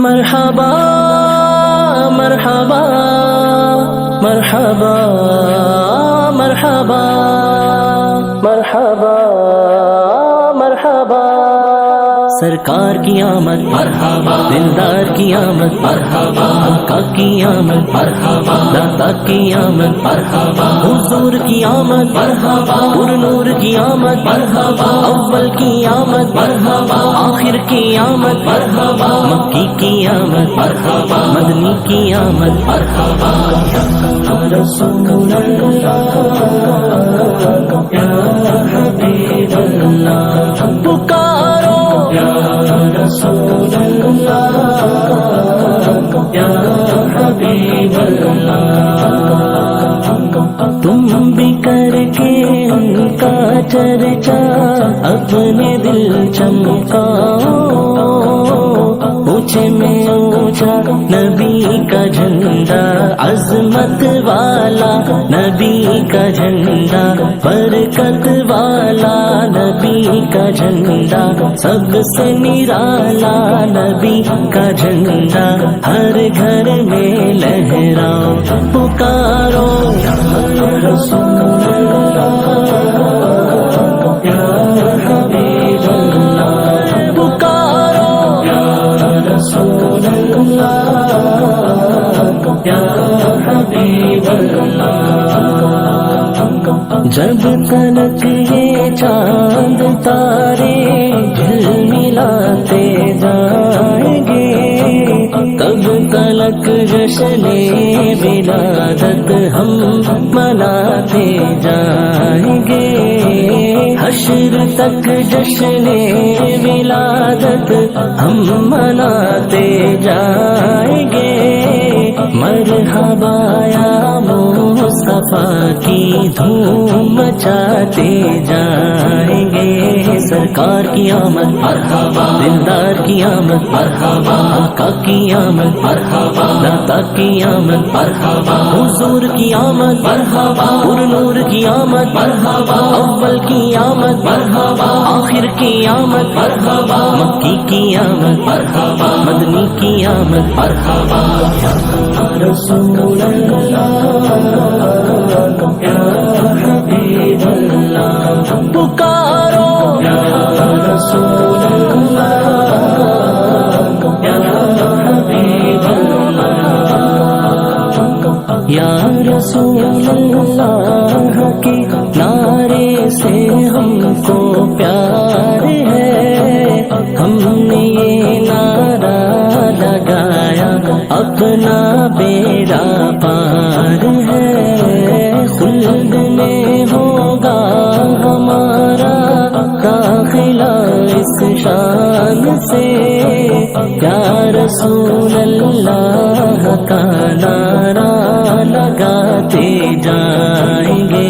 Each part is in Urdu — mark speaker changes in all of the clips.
Speaker 1: مرحبا مرحبا مرحبا مرحبا مرحبا مرحبا سرکار کی آمد مرحبا، دلدار کی آمد مرحبا، آقا کی آمد مرحبا، داتا کی آمد مرحبا، حضور کی آمد مرحبا، پر نور کی آمد مرحبا، اول کی آمد مرحبا، آخر کی آمد مرحبا، مکی کی آمد مرحبا، مدنی کی آمد مرحبا، رسول اللہ یا حبیب اللہ پکارو یا رسول اللہ یا حبیب اللہ، تم بھی کر کے ان کا چرچا اپنے دل چمکاؤ، اونچے میں اونچا نبی کا جھنڈا، عظمت والا نبی کا جھنڈا، برکت والا نبی کا جھنڈا، سب سے نرالا نبی کا جھنڈا، ہر گھر میں لہراؤ پکارو یا رسول اللہ یا حبیب اللہ، پکارو یا رسول اللہ یا حبیب اللہ، جب تلک یہ چاند تارے جھلملاتے جائیں گے، تب تلک جشن ولادت ہم مناتے جائیں گے، حشر تک جشن ولادت ہم مناتے جائیں گے، مرحبا یا مصطفیٰ کی دھوم مچاتے جائیں گے، سرکار کی آمد مرحبا، دلدار کی آمد مرحبا، آقا کی آمد مرحبا، داتا کی آمد مرحبا، حضور کی آمد مرحبا، پر نور کی آمد مرحبا، اول کی آمد مرحبا، آخر کی آمد مرحبا، مکی کی آمد مرحبا، مدنی کی آمد مرحبا، رسول اللہ یا حبیب اللہ پکارو یا رسول اللہ یا حبیب اللہ، یا رسول اللہ کے نعرے سے ہم کو پیار ہے، ہم نے یہ نعرہ لگایا اپنا بیڑا پار ہے، خلد میں ہوگا ہمارا داخلہ اس شان سے، یا رسول اللہ کا نعرہ لگاتے جائیں گے،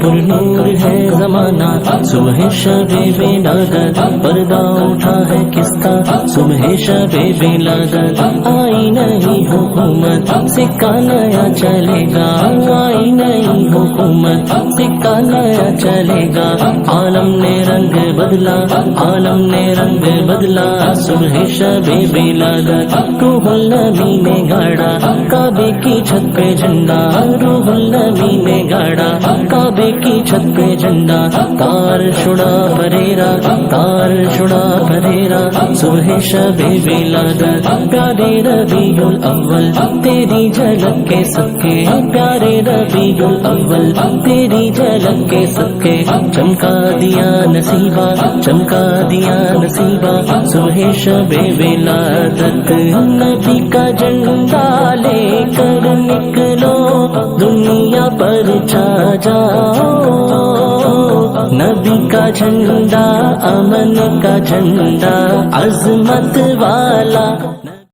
Speaker 1: پر نور ہے زمانہ صبح شب ولادت، پردہ اٹھا ہے کس کا صبح شب ولادت، آئی نہیں حکومت سکہ نیا چلے گا، آئی نہیں حکومت سکہ نیا چلے گا، عالم نے رنگ بدلا، عالم نے رنگ بدلا، صبح شب ولادت روح النبی نے گاڑا کعبے کی چھت پہ جھنڈا، روح النبی نے گاڑا کعبے کی چھت پہ جھنڈا، تار چھڑا پریرا، تار چھڑا پریرا، صبح شب ولادت پیارے ربیع الاول تیری جھلک کے صدقے، پیارے ربیع الاول تیری جھلک کے صدقے، چمکا دیا نصیبہ، چمکا دیا نصیبہ، صبح شب ولادت نبی کا جھنڈا لے کر نکلو، دنیا پر چھا جاؤ، نبی کا جھنڈا امن کا جھنڈا، عظمت والا